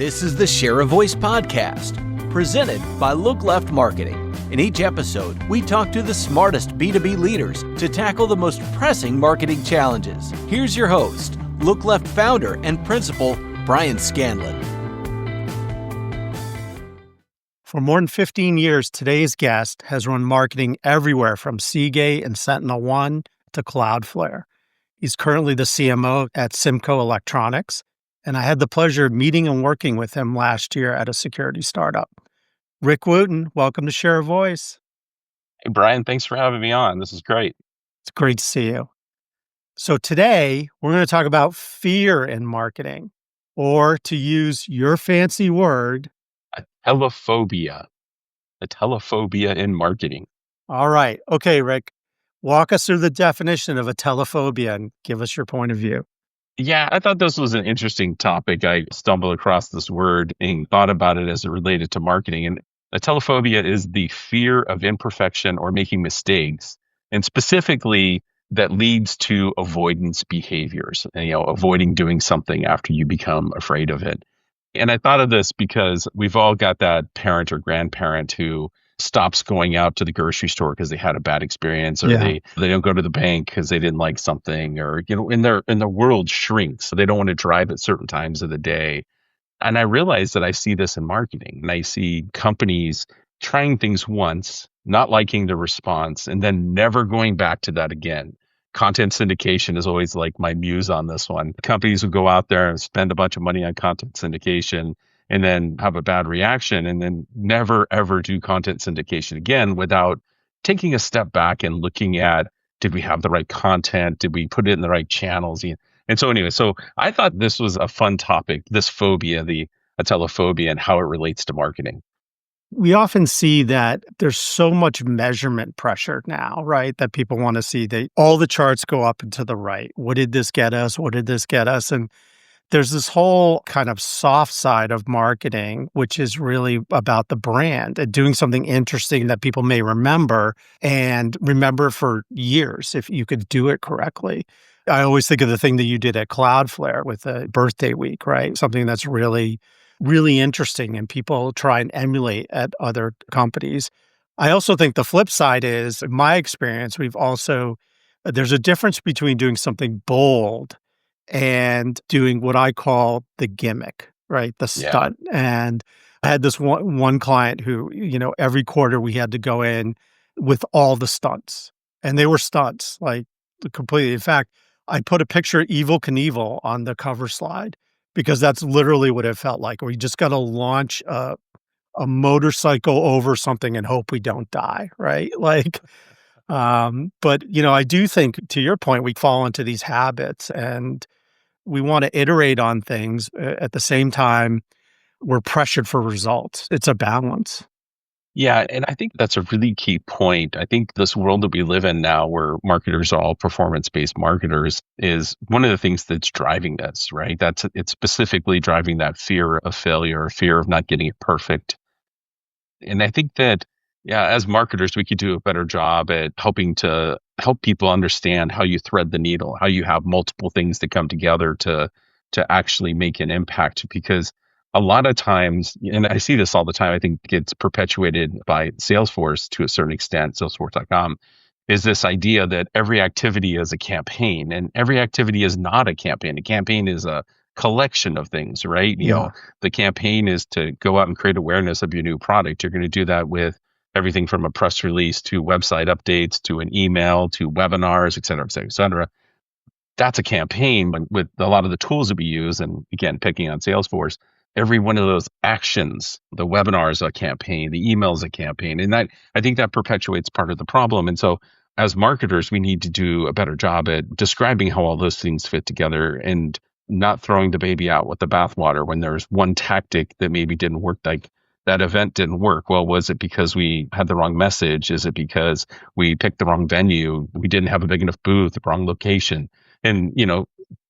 This is the Share a Voice podcast, presented by Look Left Marketing. In each episode, we talk to the smartest B2B leaders to tackle the most pressing marketing challenges. Here's your host, Look Left founder and principal, Bryan Scanlon. For more than 15 years, today's guest has run marketing everywhere from Seagate and SentinelOne to Cloudflare. He's currently the CMO at SIMCO Electronics, and I had the pleasure of meeting and working with him last year at a security startup. Rick Wootten, welcome to Share a Voice. Hey, Bryan, thanks for having me on. This is great. It's great to see you. So today, we're going to talk about fear in marketing, or to use your fancy word, Atelophobia. Atelophobia in marketing. All right. Okay, Rick, walk us through the definition of atelophobia and give us your point of view. Yeah, I thought this was an interesting topic. I stumbled across this word and thought about it as it related to marketing. And atelophobia is the fear of imperfection or making mistakes, and specifically that leads to avoidance behaviors, and, avoiding doing something after you become afraid of it. And I thought of this because we've all got that parent or grandparent who stops going out to the grocery store because they had a bad experience, or they don't go to the bank because they didn't like something, or in the world shrinks, so they don't want to drive at certain times of the day. And I realize that I see this in marketing, and I see companies trying things once, not liking the response, and then never going back to that again. Content syndication is always like my muse on this one. Companies will go out there and spend a bunch of money on content syndication and then have a bad reaction, and then never, ever do content syndication again without taking a step back and looking at, did we have the right content? Did we put it in the right channels? And so anyway, so I thought this was a fun topic, this phobia, the atelophobia, and how it relates to marketing. We often see that there's so much measurement pressure now, right? That people want to see all the charts go up and to the right. What did this get us? What did this get us? And there's this whole kind of soft side of marketing, which is really about the brand and doing something interesting that people may remember and remember for years if you could do it correctly. I always think of the thing that you did at Cloudflare with the birthday week, right? Something that's really, really interesting and people try and emulate at other companies. I also think the flip side is, in my experience, there's a difference between doing something bold and doing what I call the gimmick, right? The stunt. Yeah. And I had this one client who, every quarter we had to go in with all the stunts. And they were stunts, like completely. In fact, I put a picture of Evel Knievel on the cover slide because that's literally what it felt like. We just got to launch a motorcycle over something and hope we don't die, right? But, I do think, to your point, we fall into these habits and we want to iterate on things. At the same time, we're pressured for results. It's a balance. Yeah, and I think that's a really key point. I think this world that we live in now, where marketers are all performance-based marketers, is one of the things that's driving this, right? It's specifically driving that fear of failure, fear of not getting it perfect. And I think that, as marketers, we could do a better job at helping to help people understand how you thread the needle, how you have multiple things that come together to actually make an impact. Because a lot of times, and I see this all the time, I think it's perpetuated by Salesforce to a certain extent, Salesforce.com, is this idea that every activity is a campaign, and every activity is not a campaign. A campaign is a collection of things, right? The campaign is to go out and create awareness of your new product. You're going to do that with everything from a press release to website updates to an email to webinars, et cetera, et cetera, et cetera. That's a campaign with a lot of the tools that we use. And again, picking on Salesforce, every one of those actions, the webinar is a campaign, the email is a campaign. And I think that perpetuates part of the problem. And so as marketers, we need to do a better job at describing how all those things fit together and not throwing the baby out with the bathwater when there's one tactic that maybe didn't work, like that event didn't work. Well, was it because we had the wrong message? Is it because we picked the wrong venue? We didn't have a big enough booth, the wrong location? And,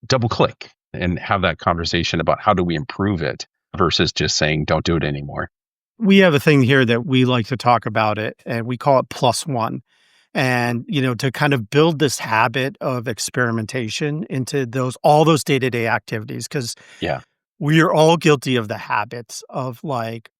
double click and have that conversation about how do we improve it versus just saying, don't do it anymore. We have a thing here that we like to talk about it, and we call it +1. And, to kind of build this habit of experimentation into all those day-to-day activities. Because We are all guilty of the habits of like,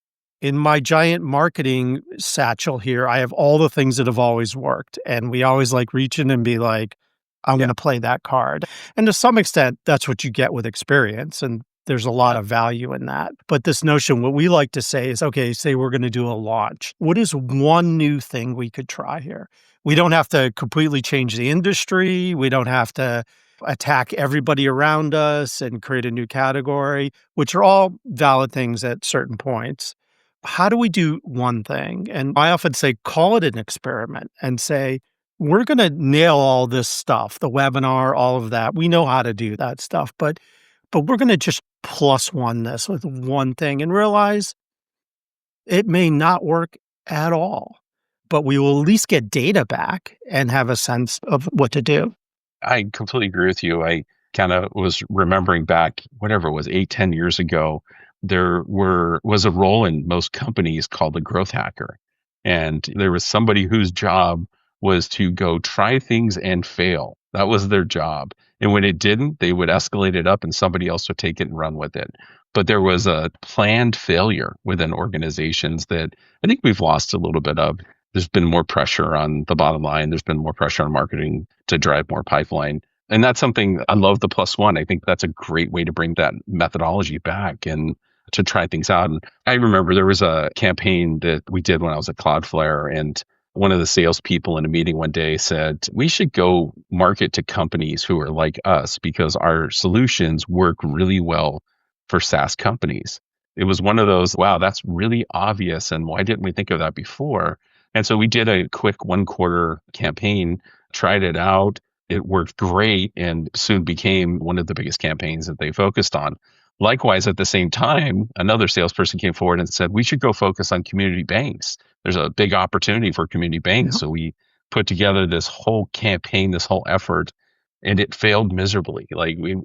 in my giant marketing satchel here, I have all the things that have always worked. And we always like reach in and be like, I'm going Yeah. to play that card. And to some extent, that's what you get with experience. And there's a lot of value in that. But this notion, what we like to say is, okay, say we're going to do a launch. What is one new thing we could try here? We don't have to completely change the industry. We don't have to attack everybody around us and create a new category, which are all valid things at certain points. How do we do one thing? And I often say, call it an experiment and say, we're going to nail all this stuff, the webinar, all of that. We know how to do that stuff, but we're going to just plus one this with one thing and realize it may not work at all, but we will at least get data back and have a sense of what to do. I completely agree with you. I kind of was remembering back, whatever it was, 8, 10 years ago, was a role in most companies called the growth hacker. And there was somebody whose job was to go try things and fail. That was their job. And when it didn't, they would escalate it up and somebody else would take it and run with it. But there was a planned failure within organizations that I think we've lost a little bit of. There's been more pressure on the bottom line. There's been more pressure on marketing to drive more pipeline. And that's something I love the plus one. I think that's a great way to bring that methodology back and to try things out. And I remember there was a campaign that we did when I was at Cloudflare, and one of the salespeople in a meeting one day said, we should go market to companies who are like us because our solutions work really well for SaaS companies. It was one of those, wow, that's really obvious. And why didn't we think of that before? And so we did a quick 1 quarter campaign, tried it out. It worked great and soon became one of the biggest campaigns that they focused on. Likewise, at the same time, another salesperson came forward and said, we should go focus on community banks. There's a big opportunity for community banks. So we put together this whole campaign, this whole effort, and it failed miserably. Like we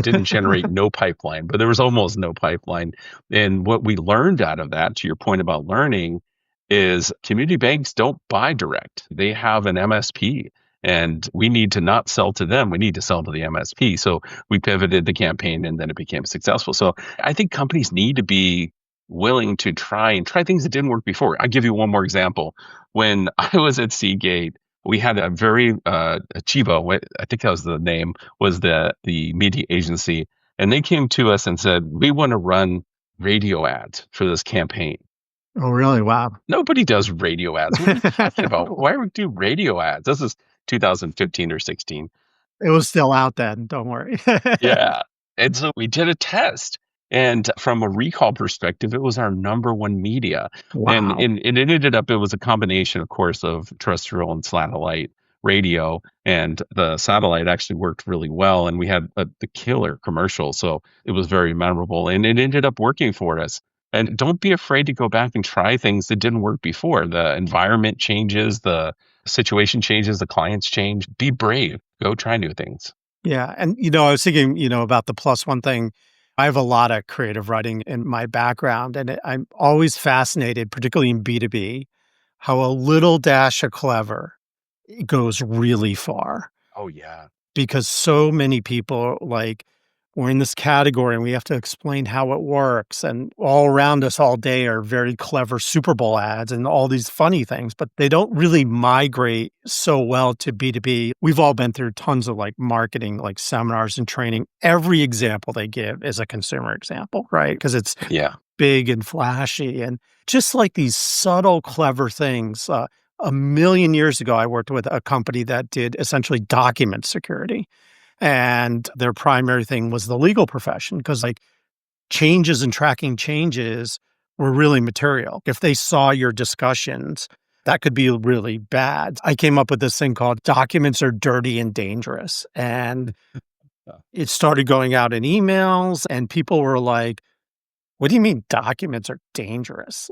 didn't generate no pipeline, but there was almost no pipeline. And what we learned out of that, to your point about learning, is community banks don't buy direct. They have an MSP. And we need to not sell to them. We need to sell to the MSP. So we pivoted the campaign and then it became successful. So I think companies need to be willing to try things that didn't work before. I'll give you one more example. When I was at Seagate, we had a very, Chivo, I think that was the name, was the media agency. And they came to us and said, we want to run radio ads for this campaign. Oh, really? Wow. Nobody does radio ads. What are you talking about? Why would we do radio ads? This is 2015 or 16. It was still out then. Don't worry. Yeah. And so we did a test. And from a recall perspective, it was our number one media. Wow. And it ended up, it was a combination, of course, of terrestrial and satellite radio. And the satellite actually worked really well. And we had the killer commercial. So it was very memorable. And it ended up working for us. And don't be afraid to go back and try things that didn't work before. The environment changes, the situation changes, the clients change. Be brave. Go try new things. Yeah. And, I was thinking, about the plus one thing. I have a lot of creative writing in my background, and I'm always fascinated, particularly in B2B, how a little dash of clever goes really far. Oh, yeah. Because so many people, we're in this category and we have to explain how it works. And all around us all day are very clever Super Bowl ads and all these funny things, but they don't really migrate so well to B2B. We've all been through tons of marketing, seminars and training. Every example they give is a consumer example, right? Because it's big and flashy. And just like these subtle, clever things, a million years ago, I worked with a company that did essentially document security. And their primary thing was the legal profession because changes and tracking changes were really material. If they saw your discussions, that could be really bad. I came up with this thing called documents are dirty and dangerous. And it started going out in emails and people were like, what do you mean documents are dangerous?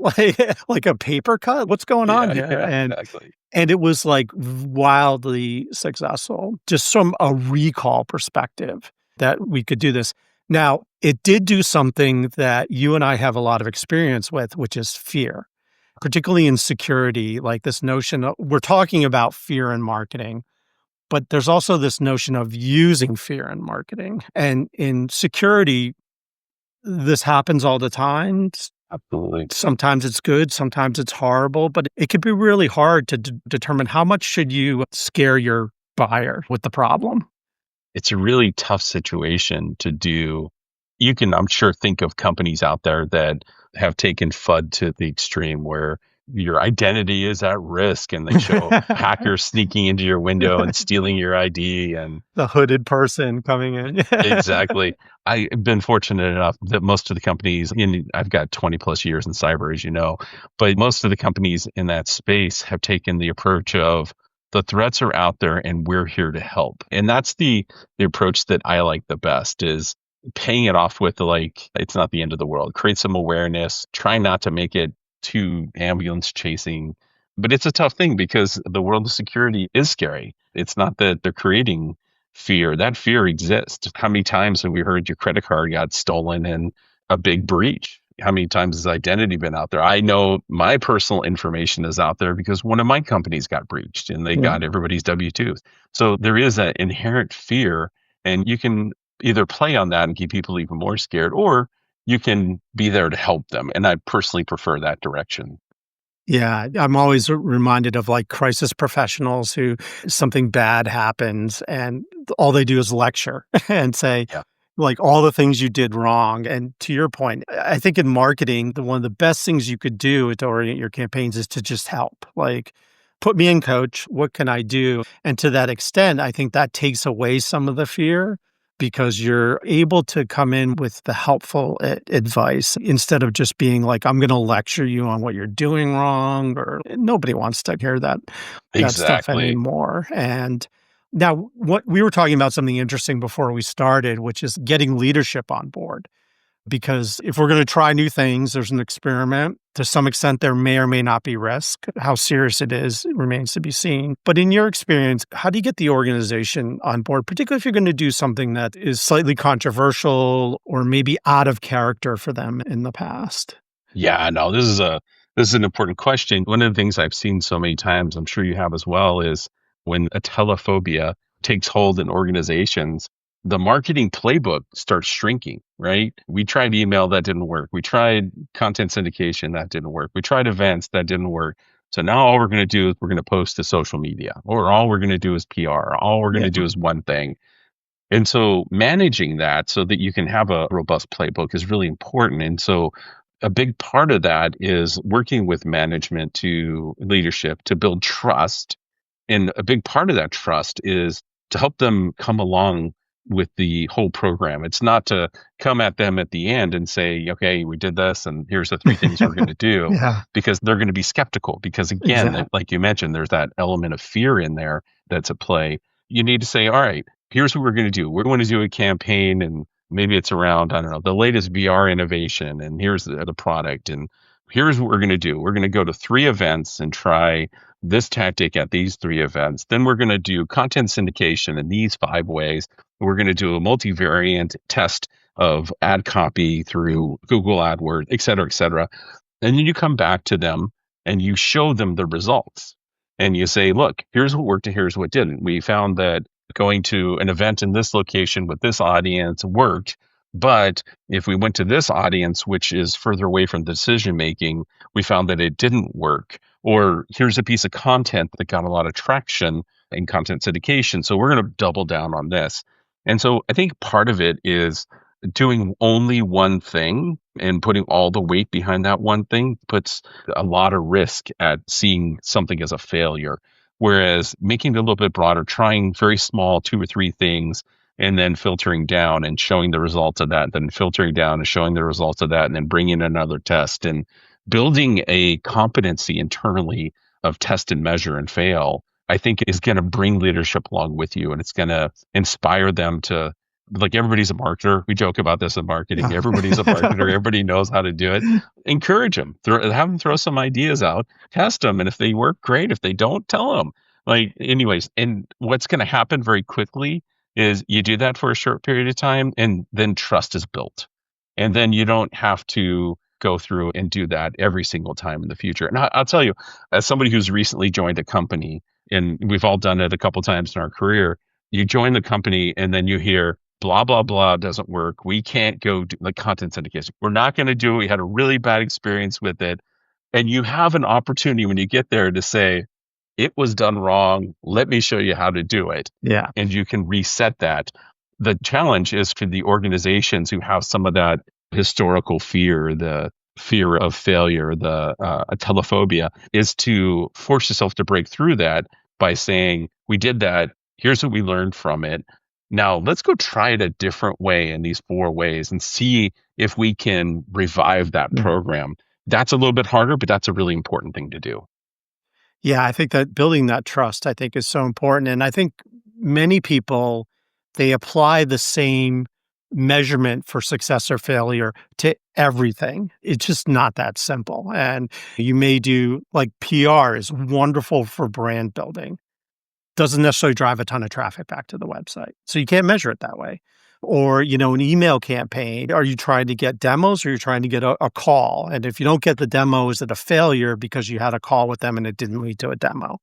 Like a paper cut? What's going on here? Yeah, exactly. And it was wildly successful, just from a recall perspective that we could do this. Now, it did do something that you and I have a lot of experience with, which is fear, particularly in security, this notion of, we're talking about fear in marketing, but there's also this notion of using fear in marketing. And in security, this happens all the time. Absolutely. Sometimes it's good, sometimes it's horrible, but it could be really hard to determine how much should you scare your buyer with the problem. It's a really tough situation to do. You can, I'm sure, think of companies out there that have taken FUD to the extreme where your identity is at risk and they show hackers sneaking into your window and stealing your ID and The hooded person coming in. exactly. I've been fortunate enough that most of the companies I've got 20 plus years in cyber, as you know, but most of the companies in that space have taken the approach of the threats are out there and we're here to help. And that's the approach that I like the best is paying it off with like, it's not the end of the world. Create some awareness, try not to make it too ambulance chasing. But it's a tough thing because the world of security is scary. It's not that they're creating fear. That fear exists. How many times have we heard your credit card got stolen in a big breach? How many times has identity been out there? I know my personal information is out there because one of my companies got breached and they got everybody's W-2s. So there is an inherent fear, and you can either play on that and keep people even more scared, or you can be there to help them. And I personally prefer that direction. Yeah, I'm always reminded of like crisis professionals who something bad happens and all they do is lecture and say, Yeah. like all the things you did wrong. And to your point, I think in marketing, one of the best things you could do to orient your campaigns is to just help. Like, put me in, coach. What can I do? And to that extent, I think that takes away some of the fear because you're able to come in with the helpful advice instead of just being like, I'm going to lecture you on what you're doing wrong, or nobody wants to hear that stuff Exactly. anymore. And now, what we were talking about something interesting before we started, which is getting leadership on board. Because if we're going to try new things, there's an experiment. To some extent, there may or may not be risk. How serious it is remains to be seen. But in your experience, how do you get the organization on board, particularly if you're going to do something that is slightly controversial or maybe out of character for them in the past? Yeah, no, this is an important question. One of the things I've seen so many times, I'm sure you have as well, is when Atelophobia takes hold in organizations, the marketing playbook starts shrinking, right? We tried email, that didn't work. We tried content syndication, that didn't work. We tried events, that didn't work. So now all we're going to do is we're going to post to social media, or all we're going to do is PR. All we're going to do is one thing. And so managing that so that you can have a robust playbook is really important. And so a big part of that is working with management to leadership to build trust. And a big part of that trust is to help them come along with the whole program. It's not to come at them at the end and say, okay, we did this and here's the 3 things we're going to do, because they're going to be skeptical. Because again, like you mentioned, there's that element of fear in there that's at play. You need to say, all right, here's what we're going to do. We're going to do a campaign, and maybe it's around, I don't know, the latest VR innovation, and here's the product, and here's what we're going to do. We're going to go to 3 events and try this tactic at these 3 events. Then we're going to do content syndication in these 5 ways. We're going to do a multivariant test of ad copy through Google AdWords, et cetera, et cetera. And then you come back to them and you show them the results. And you say, look, here's what worked and here's what didn't. We found that going to an event in this location with this audience worked. But if we went to this audience, which is further away from the decision making, we found that it didn't work. Or here's a piece of content that got a lot of traction in content syndication, so we're going to double down on this. And so I think part of it is doing only one thing and putting all the weight behind that one thing puts a lot of risk at seeing something as a failure. Whereas making it a little bit broader, trying very small 2 or 3 things, and then filtering down and showing the results of that, then filtering down and showing the results of that, and then bringing another test and building a competency internally of test and measure and fail, I think is going to bring leadership along with you. And it's going to inspire them to, like, everybody's a marketer. We joke about this in marketing. Everybody's a marketer. Everybody knows how to do it. Encourage them. Have them throw some ideas out, test them. And if they work, great. If they don't, tell them. Like, anyways, and what's going to happen very quickly is you do that for a short period of time, and then trust is built. And then you don't have to go through and do that every single time in the future. And I'll tell you, as somebody who's recently joined a company, and we've all done it a couple times in our career, you join the company and then you hear, blah, blah, blah doesn't work. We can't go do the content syndication. We're not going to do it. We had a really bad experience with it. And you have an opportunity when you get there to say, it was done wrong. Let me show you how to do it. Yeah. And you can reset that. The challenge is for the organizations who have some of that historical fear, the fear of failure, the atelophobia, is to force yourself to break through that by saying, we did that. Here's what we learned from it. Now let's go try it a different way in these 4 ways and see if we can revive that program. That's a little bit harder, but that's a really important thing to do. Yeah, I think that building that trust, I think, is so important. And I think many people, they apply the same measurement for success or failure to everything. It's just not that simple. And you may do, like, PR is wonderful for brand building, doesn't necessarily drive a ton of traffic back to the website. So you can't measure it that way. Or, an email campaign. Are you trying to get demos or are you trying to get a call? And if you don't get the demo, is it a failure because you had a call with them and it didn't lead to a demo?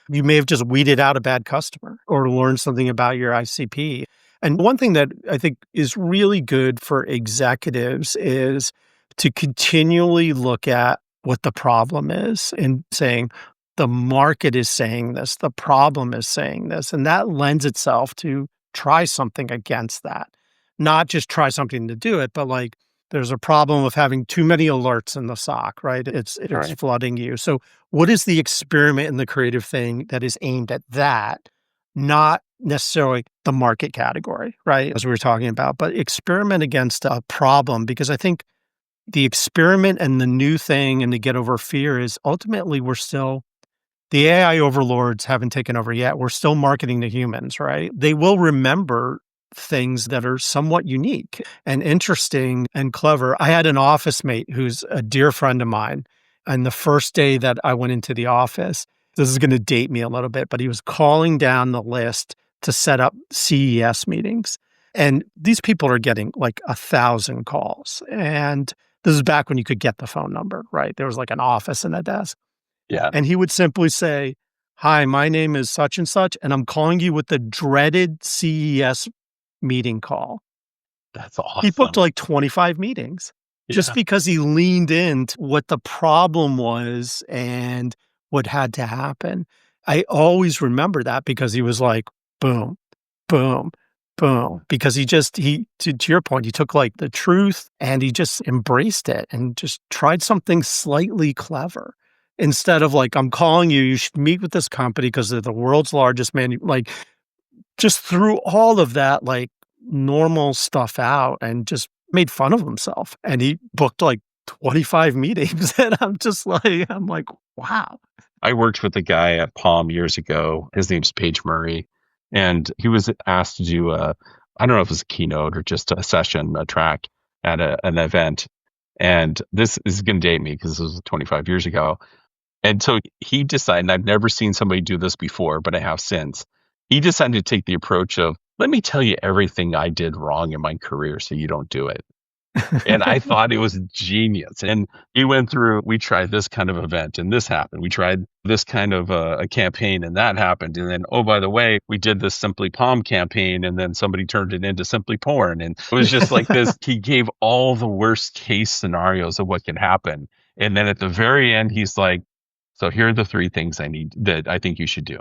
You may have just weeded out a bad customer or learned something about your ICP. And one thing that I think is really good for executives is to continually look at what the problem is and saying, the market is saying this, the problem is saying this, and that lends itself to try something against that. Not just try something to do it, but like there's a problem of having too many alerts in the SOC, right? It's Right. flooding you. So what is the experiment and the creative thing that is aimed at that, not necessarily the market category, right? As we were talking about, but experiment against a problem, because I think the experiment and the new thing and to get over fear is ultimately the AI overlords haven't taken over yet. We're still marketing to humans, right? They will remember things that are somewhat unique and interesting and clever. I had an office mate who's a dear friend of mine. And the first day that I went into the office, this is going to date me a little bit, but he was calling down the list to set up CES meetings. And these people are getting like 1,000 calls. And this is back when you could get the phone number, right? There was like an office and a desk. Yeah. And he would simply say, "Hi, my name is such and such, and I'm calling you with the dreaded CES meeting call." That's He booked awesome. like 25 meetings just Yeah. because he leaned into what the problem was and what had to happen. I always remember that because he was like, boom, boom, boom, because to your point, he took like the truth and he just embraced it and just tried something slightly clever. Instead of like, I'm calling you, you should meet with this company because they're the world's largest like just threw all of that like normal stuff out and just made fun of himself. And he booked like 25 meetings. And I'm like, wow. I worked with a guy at Palm years ago. His name's Paige Murray. And he was asked to do I don't know if it was a keynote or just a session, a track at an event. And this is going to date me because this was 25 years ago. And so he decided, and I've never seen somebody do this before, but I have since. He decided to take the approach of, let me tell you everything I did wrong in my career so you don't do it. And I thought it was genius. And he went through, we tried this kind of event and this happened. We tried this kind of a campaign and that happened. And then, oh, by the way, we did this Simply Palm campaign and then somebody turned it into Simply Porn. And it was just like this. He gave all the worst case scenarios of what could happen. And then at the very end, he's like, so here are the 3 things that I think you should do.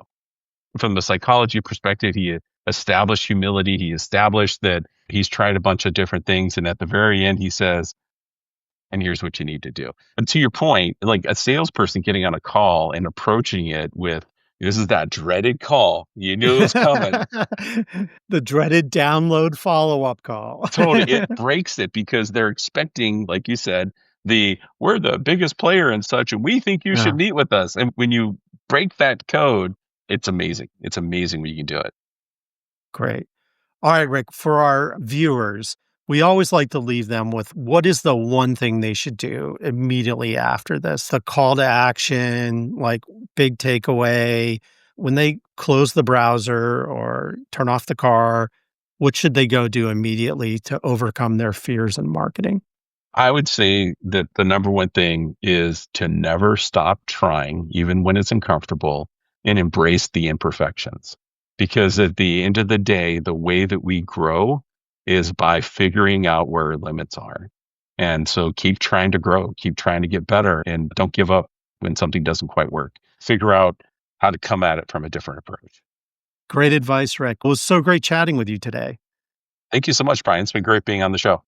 From the psychology perspective, he established humility. He established that he's tried a bunch of different things. And at the very end, he says, and here's what you need to do. And to your point, like a salesperson getting on a call and approaching it with, this is that dreaded call. You knew it was coming. The dreaded download follow-up call. Totally. It breaks it because they're expecting, like you said, we're the biggest player and such, and we think you should meet with us. And when you break that code, it's amazing. It's amazing when you can do it. Great. All right, Rick, for our viewers, we always like to leave them with what is the one thing they should do immediately after this? The call to action, like big takeaway. When they close the browser or turn off the car, what should they go do immediately to overcome their fears in marketing? I would say that the number one thing is to never stop trying, even when it's uncomfortable, and embrace the imperfections. Because at the end of the day, the way that we grow is by figuring out where our limits are. And so keep trying to grow, keep trying to get better, and don't give up when something doesn't quite work. Figure out how to come at it from a different approach. Great advice, Rick. It was so great chatting with you today. Thank you so much, Bryan. It's been great being on the show.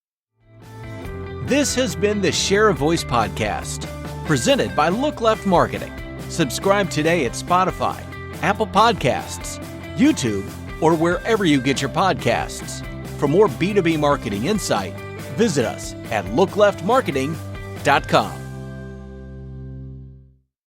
This has been the Share a Voice podcast, presented by Look Left Marketing. Subscribe today at Spotify, Apple Podcasts, YouTube, or wherever you get your podcasts. For more B2B marketing insight, visit us at lookleftmarketing.com.